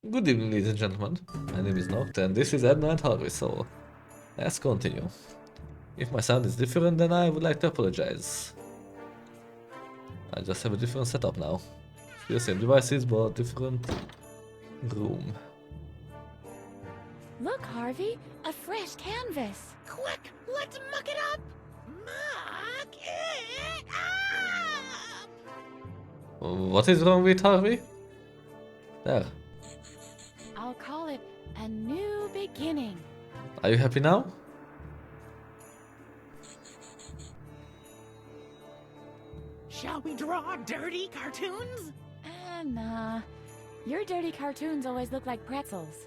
Good evening, ladies and gentlemen. My name is Noct, and this is Edna and Harvey, so let's continue. If my sound is different, then I would like to apologize. I just have a different setup now. Still same devices, but different room. Look, Harvey, a fresh canvas. Quick, let's muck it up! Muck it up! What is wrong with Harvey? There. I'll call it a new beginning. Are you happy now? Shall we draw dirty cartoons? Nah. Your dirty cartoons always look like pretzels.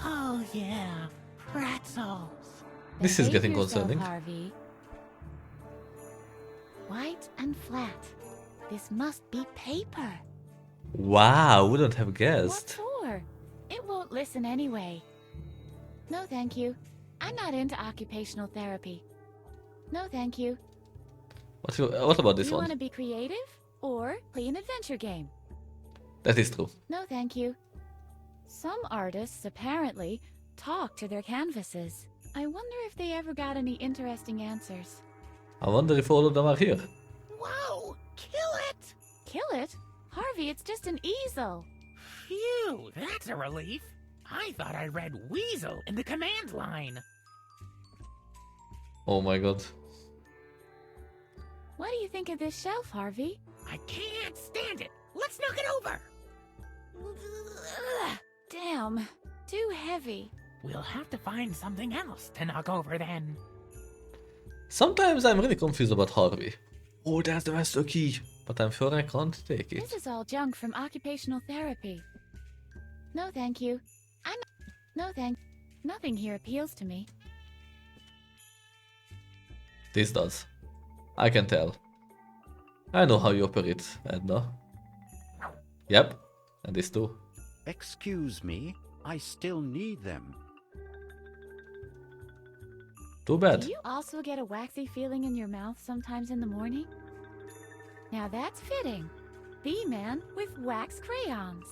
Oh yeah, pretzels. This is Behave getting yourself, concerning. Harvey. White and flat. This must be paper. Wow, wouldn't have What guessed. for? It won't listen anyway. No, thank you. I'm not into occupational therapy. No, thank you. What about Do this you want to one? be creative or play an adventure game? That is true. No, thank you. Some artists apparently talk to their canvases. I wonder if they ever got any interesting answers. I wonder if all of them are here. Whoa, kill it! Kill it? Harvey, it's just an easel. Phew, that's a relief. I thought I read weasel in the command line. Oh my god. What do you think of this shelf, Harvey? I can't stand it. Let's knock it over. Ugh, damn, too heavy. We'll have to find something else to knock over then. Sometimes I'm really confused about Harvey. Oh, that's the master key. But I'm sure I can't take This it. is all junk from occupational therapy. No, thank you. No, nothing here appeals to me. This does. I can tell. I know how you operate, Edna. Yep, and this too. Excuse me, I still need them. Too bad. Do you also get a waxy feeling in your mouth sometimes in the morning? Now that's fitting. B-Man with wax crayons.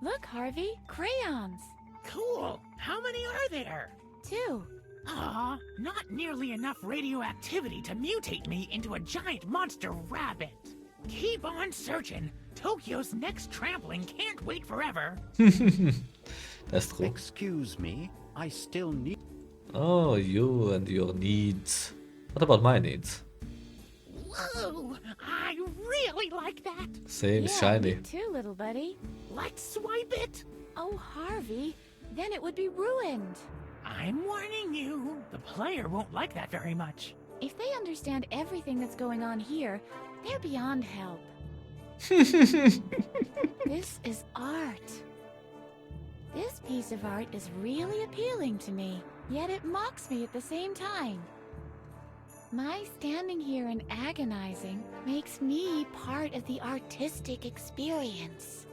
Look, Harvey, crayons. Cool. How many are there? 2. Aw, not nearly enough radioactivity to mutate me into a giant monster rabbit. Keep on searching. Tokyo's next trampling can't wait forever. That's true. Excuse me, I still need... Oh, you and your needs. What about my needs? Whoa, I really like that. Same, Yeah, shiny. me too, little buddy. Let's swipe it. Oh, Harvey, then it would be ruined. I'm warning you, the player won't like that very much. If they understand everything that's going on here, they're beyond help. This is art. This piece of art is really appealing to me, yet it mocks me at the same time. My standing here and agonizing makes me part of the artistic experience.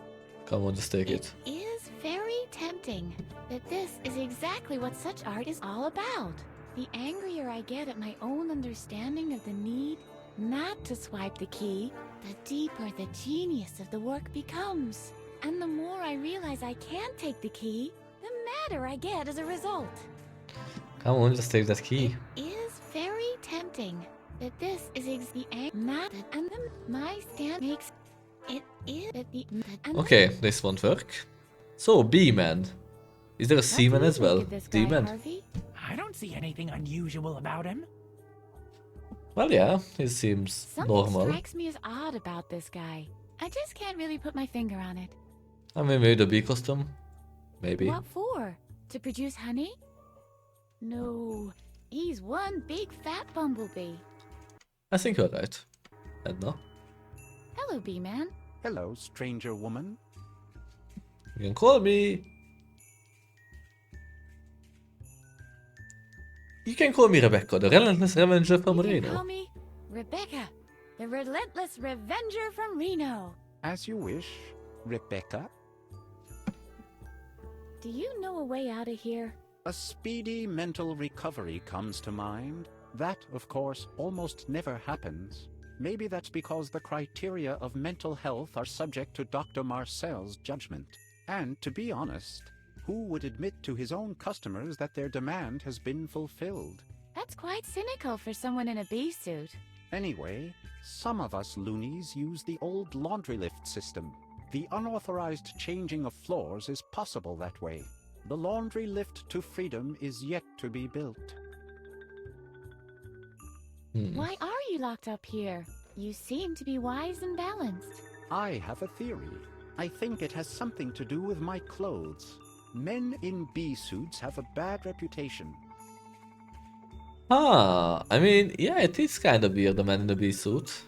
Come on, just take it. It is very tempting that this is exactly what such art is all about. The angrier I get at my own understanding of the need not to swipe the key, the deeper the genius of the work becomes. And the more I realize I can't take the key, the madder I get as a result. Come on, just take that key. It is very tempting that this is the not that and the my stand makes it is that the and Okay, this won't work. So, B-Man. Is there a What do C-Man you as think well? of this guy, D-Man. Harvey? I don't see anything unusual about him. Well, yeah, he seems Something normal. strikes me as odd about this guy. I just can't really put my finger on it. I mean, maybe the bee costume? Maybe. What for? To produce honey? No, he's one big fat bumblebee. I think you're right, Edna. Hello, bee-man. Hello, stranger woman. You can call me... You can call me Rebecca, the relentless revenger from You can Reno. call me Rebecca, the relentless revenger from Reno. As you wish, Rebecca. Do you know a way out of here? A speedy mental recovery comes to mind. That, of course, almost never happens. Maybe that's because the criteria of mental health are subject to Dr. Marcel's judgment. And to be honest, who would admit to his own customers that their demand has been fulfilled? That's quite cynical for someone in a bee suit. Anyway, some of us loonies use the old laundry lift system. The unauthorized changing of floors is possible that way. The laundry lift to freedom is yet to be built. Why are you locked up here? You seem to be wise and balanced. I have a theory. I think it has something to do with my clothes. Men in bee suits have a bad reputation. Ah, I mean, yeah, it is kind of weird, the man in the bee suit.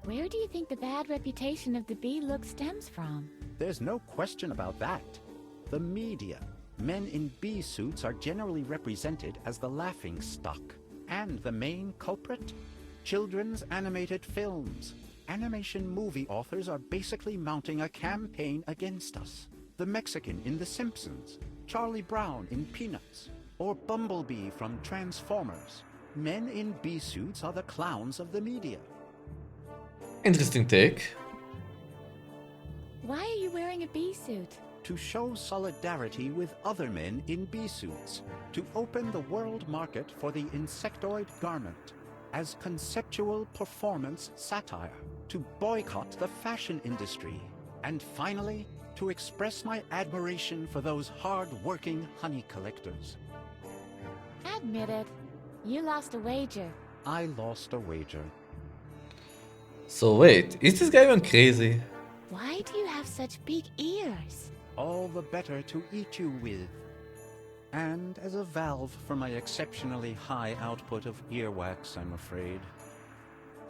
Where do you think the bad reputation of the bee look stems from? There's no question about that. The media. Men in bee suits are generally represented as the laughing stock. And the main culprit? Children's animated films. Animation movie authors are basically mounting a campaign against us. The Mexican in The Simpsons, Charlie Brown in Peanuts, or Bumblebee from Transformers. Men in bee suits are the clowns of the media. Interesting take. Why are you wearing a bee suit? To show solidarity with other men in bee suits, to open the world market for the insectoid garment, as conceptual performance satire, to boycott the fashion industry, and finally, to express my admiration for those hard-working honey collectors. Admit it. You lost a wager. I lost a wager. So wait, is this guy even crazy? Why do you have such big ears? All the better to eat you with. And as a valve for my exceptionally high output of earwax, I'm afraid.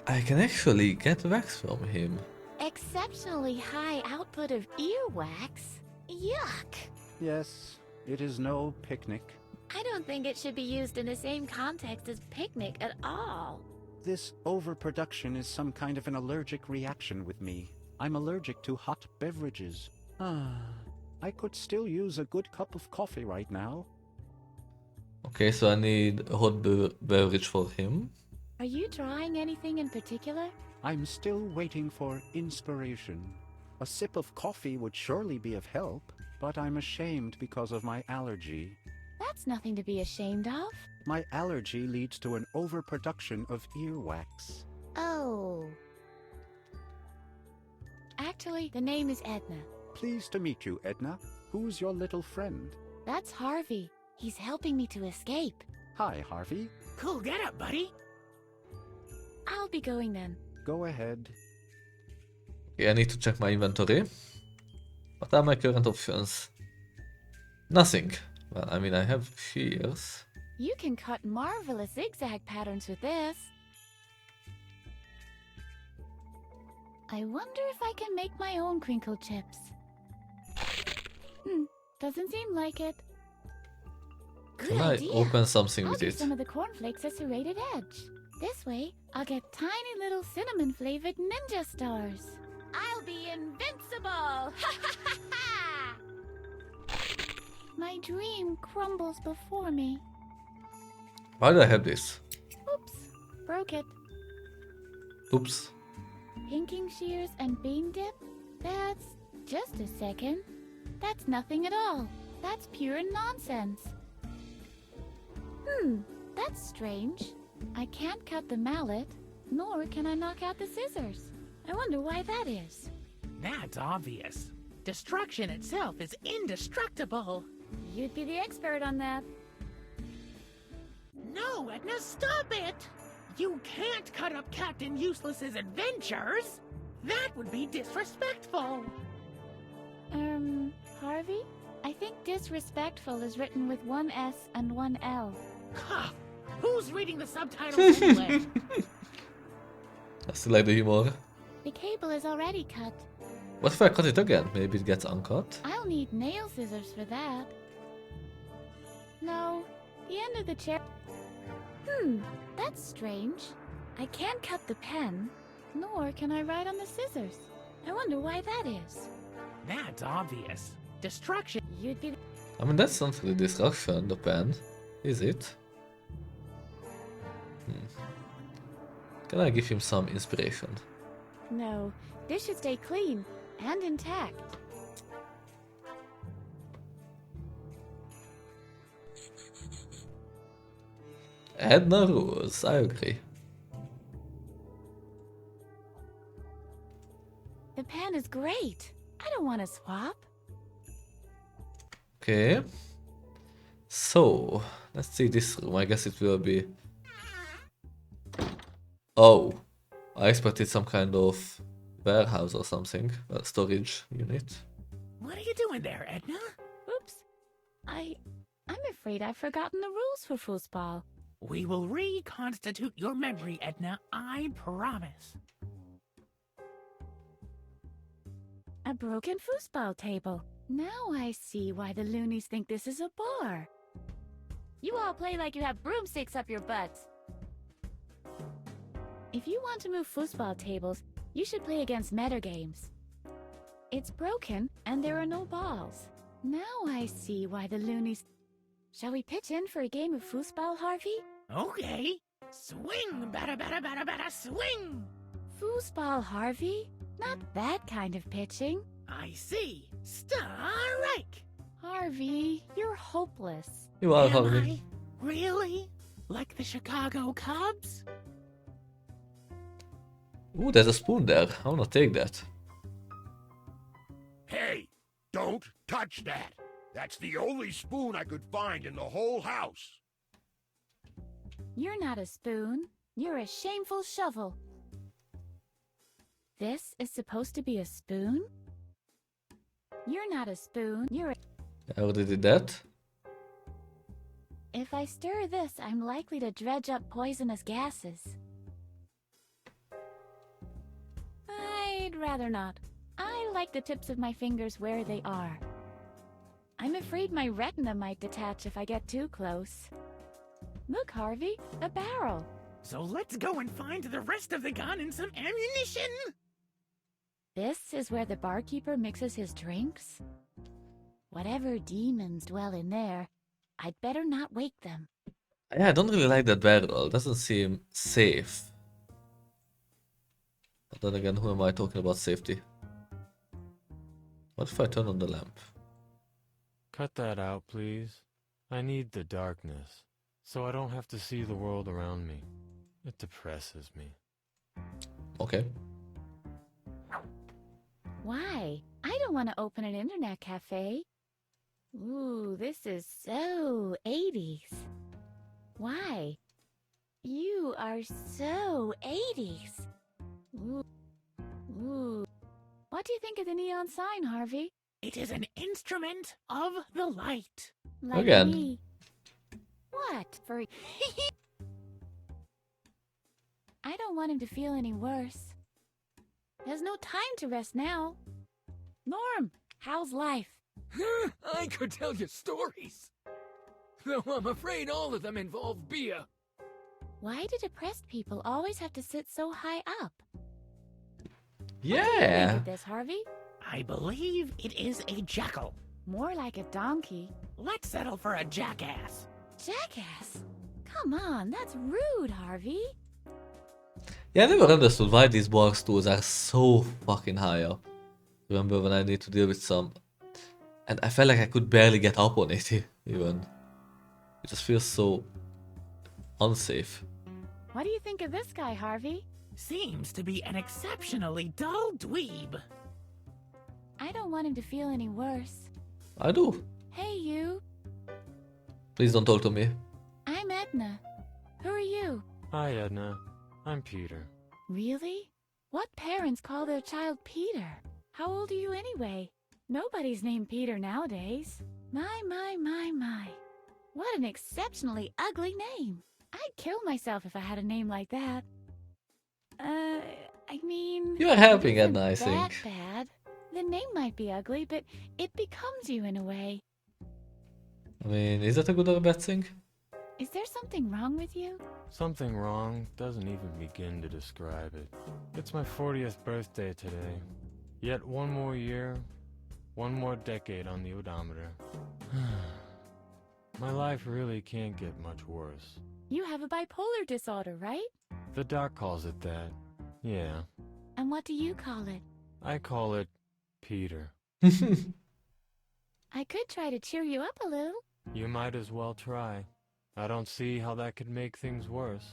I can actually get wax from him. Exceptionally high output of earwax? Yuck! Yes, it is no picnic. I don't think it should be used in the same context as picnic at all. This overproduction is some kind of an allergic reaction with me. I'm allergic to hot beverages. I could still use a good cup of coffee right now. Okay, so I need a hot beverage for him. Are you drawing anything in particular? I'm still waiting for inspiration. A sip of coffee would surely be of help, but I'm ashamed because of my allergy. That's nothing to be ashamed of. My allergy leads to an overproduction of earwax. Oh. Actually, the name is Edna. Pleased to meet you, Edna. Who's your little friend? That's Harvey. He's helping me to escape. Hi, Harvey. Cool get up, buddy. I'll be going then. Go ahead. Okay, I need to check my inventory. What are my current options? Nothing. Well, I mean, I have shears. You can cut marvelous zigzag patterns with this. I wonder if I can make my own crinkle chips. Doesn't seem like it. Good Can idea. I open something I'll with do it? some of the cornflakes as serrated edge. This way, I'll get tiny little cinnamon-flavored ninja stars. I'll be invincible! Ha ha ha ha! My dream crumbles before me. Why do I have this? Oops, broke it. Oops. Pinking shears and bean dip? That's... just a second. That's nothing at all. That's pure nonsense. That's strange. I can't cut the mallet, nor can I knock out the scissors. I wonder why that is. That's obvious. Destruction itself is indestructible. You'd be the expert on that. No, Edna, stop it! You can't cut up Captain Useless's adventures! That would be disrespectful! Harvey? I think disrespectful is written with one S and one L. Huh. Who's reading the subtitles anyway? I still like the humor. The cable is already cut. What if I cut it again? Maybe it gets uncut? I'll need nail scissors for that. No, the end of the chair... that's strange. I can't cut the pen, nor can I write on the scissors. I wonder why that is. That's obvious. Destruction. You'd be... I mean, that's not really destruction, the pen. Is it? Can I give him some inspiration? No, this should stay clean and intact. Edna rules, I agree. The pan is great. I don't want to swap. Okay. So, let's see this room. I guess it will be... Oh, I expected some kind of warehouse or something. A storage unit. What are you doing there, Edna? Oops. I'm afraid I've forgotten the rules for foosball. We will reconstitute your memory, Edna, I promise. A broken foosball table. Now I see why the loonies think this is a bar. You all play like you have broomsticks up your butts. If you want to move foosball tables, you should play against meta games. It's broken and there are no balls. Now I see why the loonies... Shall we pitch in for a game of foosball, Harvey? Okay. Swing, batta, batta, batta, batta, swing! Foosball, Harvey? Not that kind of pitching. I see. Strike! Harvey, you're hopeless. You are, Am Harvey. I? Really? Like the Chicago Cubs? Ooh, there's a spoon there. I wanna take that. Hey, don't touch that. That's the only spoon I could find in the whole house. You're not a spoon. You're a shameful shovel. This is supposed to be a spoon? You're not a spoon. You're a... I already did that. If I stir this, I'm likely to dredge up poisonous gases. I'd rather not. I like the tips of my fingers where they are. I'm afraid my retina might detach if I get too close. Look, Harvey, a barrel. So let's go and find the rest of the gun and some ammunition! This is where the barkeeper mixes his drinks? Whatever demons dwell in there, I'd better not wake them. Yeah, I don't really like that barrel. Doesn't seem safe. But then again, who am I talking about safety? What if I turn on the lamp? Cut that out, please. I need the darkness, so I don't have to see the world around me. It depresses me. Okay. Why? I don't want to open an internet cafe. Ooh, this is so 80s. Why? You are so 80s. Ooh. Ooh. What do you think of the neon sign, Harvey? It is an instrument of the light. Like Again. me. What? For... I don't want him to feel any worse. There's no time to rest now. Norm, how's life? I could tell you stories. Though I'm afraid all of them involve beer. Why do depressed people always have to sit so high up? Yeah. What this, Harvey? I believe it is a jackal. More like a donkey. Let's settle for a jackass. Jackass? Come on, that's rude, Harvey. Yeah, I never understood why these bar stools are so fucking high up. Remember when I need to deal with some... And I felt like I could barely get up on it even. It just feels so... unsafe. What do you think of this guy, Harvey? Seems to be an exceptionally dull dweeb. I don't want him to feel any worse. I do. Hey, you. Please don't talk to me. I'm Edna. Who are you? Hi, Edna. I'm Peter. Really? What parents call their child Peter? How old are you anyway? Nobody's named Peter nowadays. My. What an exceptionally ugly name. I'd kill myself if I had a name like that. I mean... You are helping, it isn't Edna, I that think. bad. The name might be ugly, but it becomes you in a way. I mean, is that a good or a bad thing? Is there something wrong with you? Something wrong doesn't even begin to describe it. It's my 40th birthday today. Yet one more year, one more decade on the odometer. My life really can't get much worse. You have a bipolar disorder, right? The doc calls it that. Yeah. And what do you call it? I call it Peter. I could try to cheer you up a little. You might as well try. I don't see how that could make things worse.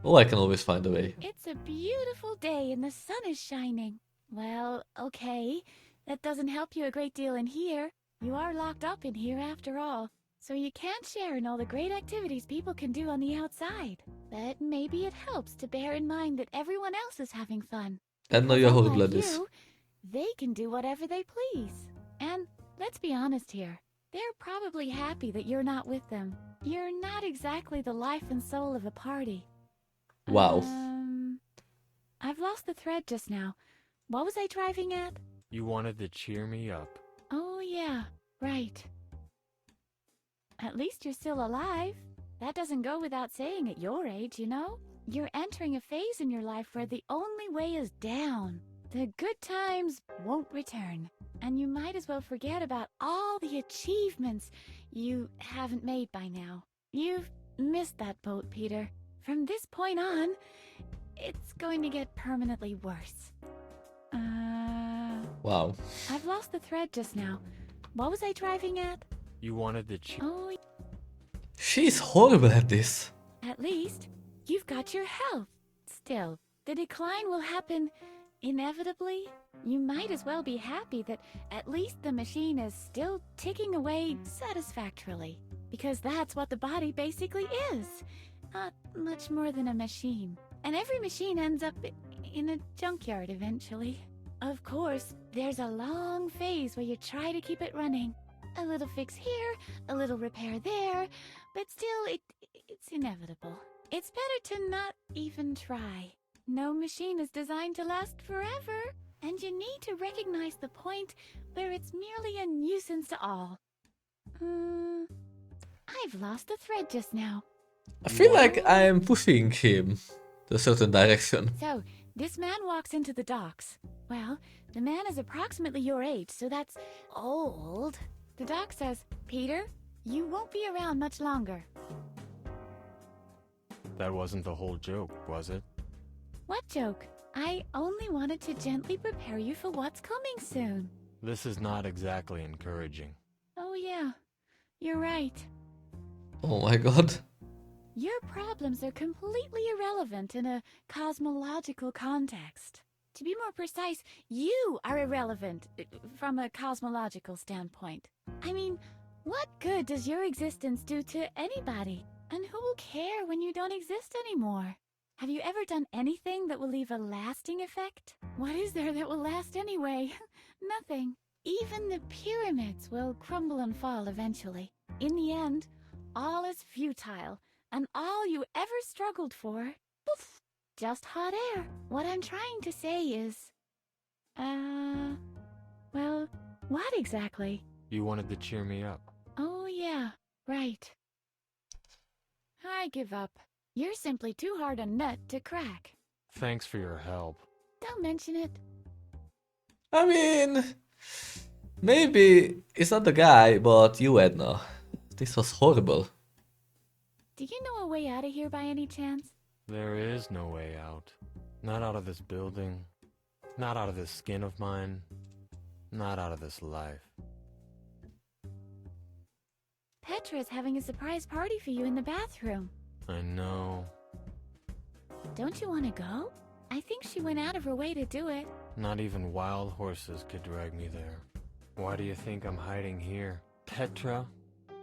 Oh, I can always find a way. It's a beautiful day and the sun is shining. Well, okay. That doesn't help you a great deal in here. You are locked up in here after all. So you can't share in all the great activities people can do on the outside. But maybe it helps to bear in mind that everyone else is having fun. Edna, Because you're horrible unlike at this. you, they can do whatever they please. And let's be honest here. They're probably happy that you're not with them. You're not exactly the life and soul of a party. Wow. I've lost the thread just now. What was I driving at? You wanted to cheer me up. Oh, yeah, right. At least you're still alive. That doesn't go without saying at your age, you know? You're entering a phase in your life where the only way is down. The good times won't return. And you might as well forget about all the achievements you haven't made by now. You've missed that boat, Peter. From this point on, it's going to get permanently worse. Wow. I've lost the thread just now. What was I driving at? You wanted to cheer. Oh, She's horrible at this. at least you've got your health. Still, the decline will happen inevitably. You might as well be happy that at least the machine is still ticking away satisfactorily. Because that's what the body basically is. Not much more than a machine. And every machine ends up in a junkyard eventually. Of course, there's a long phase where you try to keep it running. A little fix here, a little repair there, but still, it's inevitable. It's better to not even try. No machine is designed to last forever, and you need to recognize the point where it's merely a nuisance to all. I've lost the thread just now. I feel like I'm pushing him to a certain direction. So, this man walks into the docks. Well, the man is approximately your age, so that's old. The doc says, Peter, you won't be around much longer. That wasn't the whole joke, was it? What joke? I only wanted to gently prepare you for what's coming soon. This is not exactly encouraging. Oh yeah, you're right. Oh my god. Your problems are completely irrelevant in a cosmological context. To be more precise, you are irrelevant from a cosmological standpoint. I mean, what good does your existence do to anybody? And who will care when you don't exist anymore? Have you ever done anything that will leave a lasting effect? What is there that will last anyway? Nothing. Even the pyramids will crumble and fall eventually. In the end, all is futile, and all you ever struggled for, poof, just hot air. What I'm trying to say is, well, what exactly? You wanted to cheer me up. Oh yeah, right. I give up. You're simply too hard a nut to crack. Thanks for your help. Don't mention it. I mean, maybe it's not the guy, but you, Edna. This was horrible. Do you know a way out of here by any chance? There is no way out. Not out of this building. Not out of this skin of mine. Not out of this life. Petra's having a surprise party for you in the bathroom. I know. Don't you want to go? I think she went out of her way to do it. Not even wild horses could drag me there. Why do you think I'm hiding here? Petra,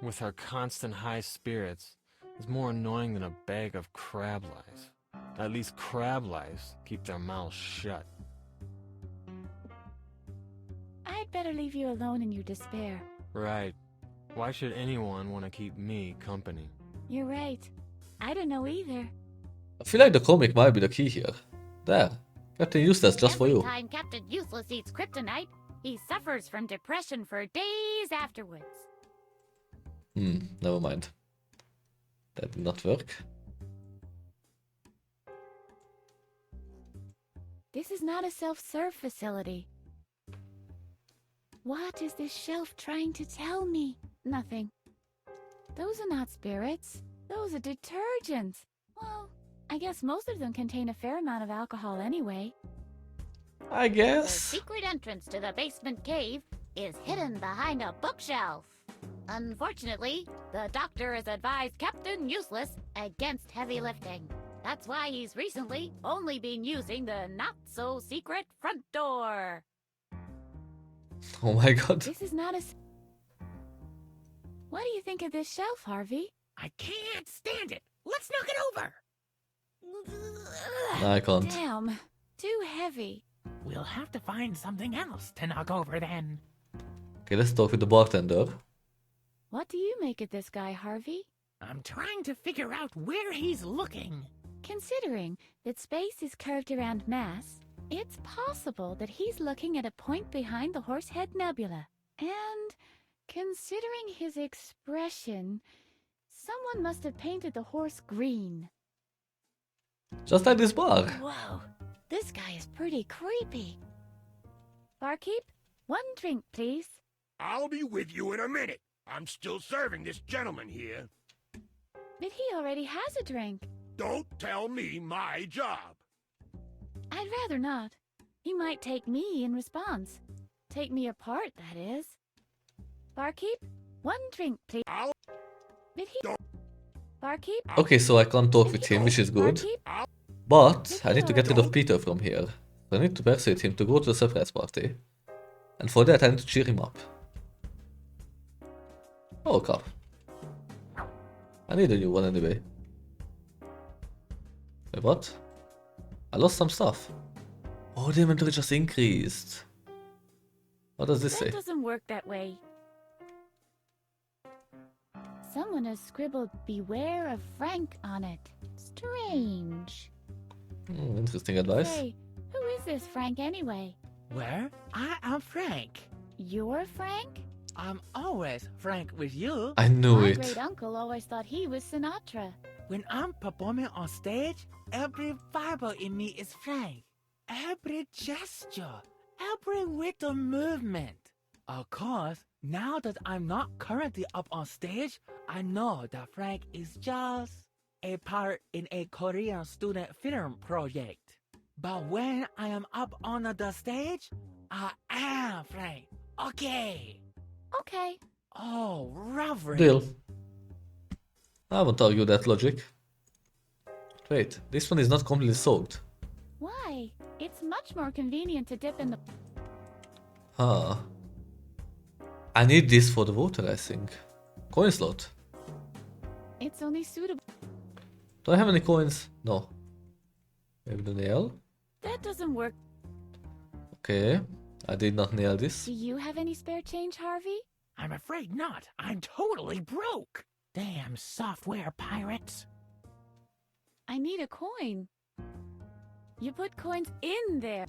with her constant high spirits, is more annoying than a bag of crab lice. At least crab lice keep their mouths shut. I'd better leave you alone in your despair. Right. Why should anyone want to keep me company? You're right. I don't know either. I feel like the comic might be the key here. There. Captain Eustace just for you. Every time Captain Useless eats kryptonite, he suffers from depression for days afterwards. Never mind. That did not work. This is not a self-serve facility. What is this shelf trying to tell me? Nothing. Those are not spirits. Those are detergents. Well, I guess most of them contain a fair amount of alcohol anyway. I The guess. secret entrance to the basement cave is hidden behind a bookshelf. Unfortunately, the doctor has advised Captain Useless against heavy lifting. That's why he's recently only been using the not-so-secret front door. Oh my god. This is not a... What do you think of this shelf, Harvey? I can't stand it. Let's knock it over. No, I can't. Damn, too heavy. We'll have to find something else to knock over then. Okay, let's talk with the bartender. What do you make of this guy, Harvey? I'm trying to figure out where he's looking. Considering that space is curved around mass, it's possible that he's looking at a point behind the Horsehead Nebula. And considering his expression, someone must have painted the horse green. Just like this bar. Whoa, this guy is pretty creepy. Barkeep, one drink, please. I'll be with you in a minute. I'm still serving this gentleman here. But he already has a drink. Don't tell me my job. I'd rather not. He might take me in response. Take me apart, that is. Barkeep, one drink, please. I'll... But he... Don't- Barkeep? Okay, so I can't talk with him, which is good. Barkeep? But I need to get rid of Peter from here. So I need to persuade him to go to the surprise party. And for that I need to cheer him up. Oh, cup. I need a new one anyway. Wait, what? I lost some stuff. Oh, the inventory just increased. What does this That say? doesn't work that way. Someone has scribbled "Beware of Frank" on it. Strange. Interesting advice. Hey, who is this Frank anyway? Where? I am Frank. You're Frank? I'm always frank with you. I knew My it. great uncle always thought he was Sinatra. When I'm performing on stage, every fiber in me is frank. Every gesture, every little movement. Of course, now that I'm not currently up on stage, I know that Frank is just a part in a Korean student film project. But when I am up on the stage, I am Frank. Okay. Okay. Oh, Reverend. Deal. I won't argue that logic. Wait, this one is not completely soaked. Why? It's much more convenient to dip in the... Huh. I need this for the water, I think. Coin slot. It's only suitable... Do I have any coins? No. Maybe the nail? That doesn't work. Okay. I did not nail this. Do you have any spare change, Harvey? I'm afraid not. I'm totally broke. Damn software pirates. I need a coin. You put coins in there.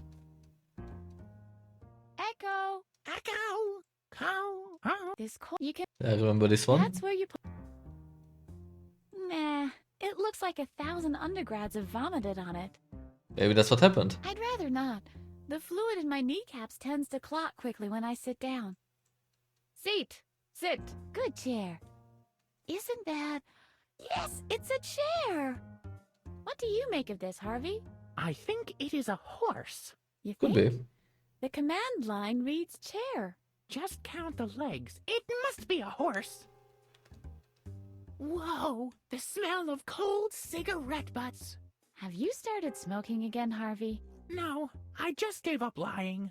Echo! Echo. Cow. Huh? This coin... You can... I remember this one. That's where you put... Nah. It looks like 1,000 undergrads have vomited on it. Maybe that's what happened. I'd rather not. The fluid in my kneecaps tends to clot quickly when I sit down. Seat! Sit! Good chair. Isn't that... Yes, it's a chair! What do you make of this, Harvey? I think it is a horse. You Could think? be. The command line reads chair. Just count the legs. It must be a horse. Whoa, the smell of cold cigarette butts. Have you started smoking again, Harvey? No, I just gave up lying.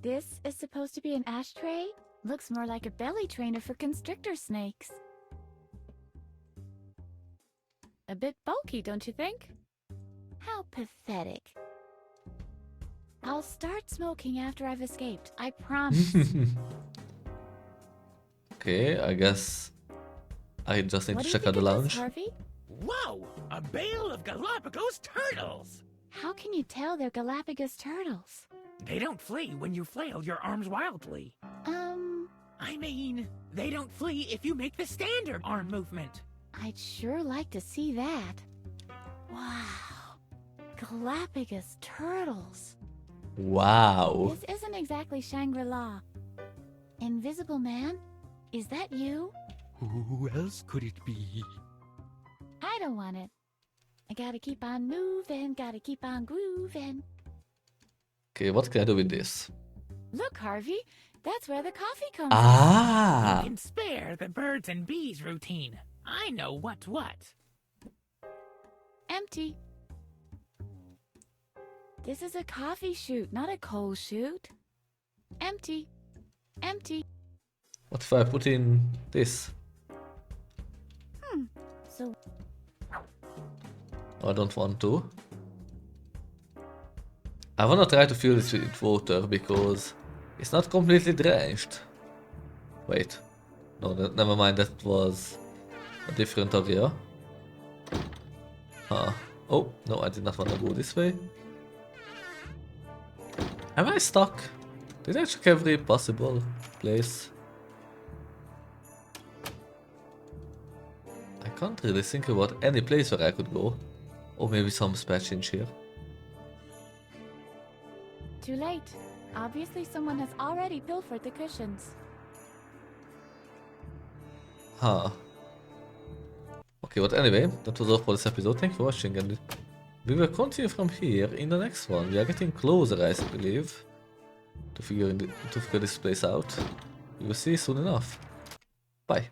This is supposed to be an ashtray? Looks more like a belly trainer for constrictor snakes. A bit bulky, don't you think? How pathetic. I'll start smoking after I've escaped, I promise. Okay, I guess I just need What to do you check out think the of this, lounge. Harvey? Whoa, a bale of Galapagos turtles. How can you tell they're Galapagos turtles? They don't flee when you flail your arms wildly. I mean, they don't flee if you make the standard arm movement. I'd sure like to see that. Wow. Galapagos turtles. Wow. This isn't exactly Shangri-La. Invisible Man? Is that you? Who else could it be? I don't want it. I gotta keep on moving, gotta keep on grooving. Okay, what can I do with this? Look, Harvey, that's where the coffee comes Ah! You can spare the birds and bees routine. I know what's what. from. Empty. This is a coffee chute, not a coal chute. Empty. Empty. What if I put in this? So, I don't want to. I wanna try to fill this with water because it's not completely drenched. Wait. No, never mind, that was a different area. Oh, no, I did not want to go this way. Am I stuck? Did I check every possible place? I can't really think about any place where I could go. Or maybe some patch in here. too late. Obviously someone has already pilfered the cushions. Huh. Okay, but anyway, that was all for this episode. Thank you for watching, and we will continue from here in the next one. We are getting closer, I believe, to figure this place out. We will see you soon enough. Bye.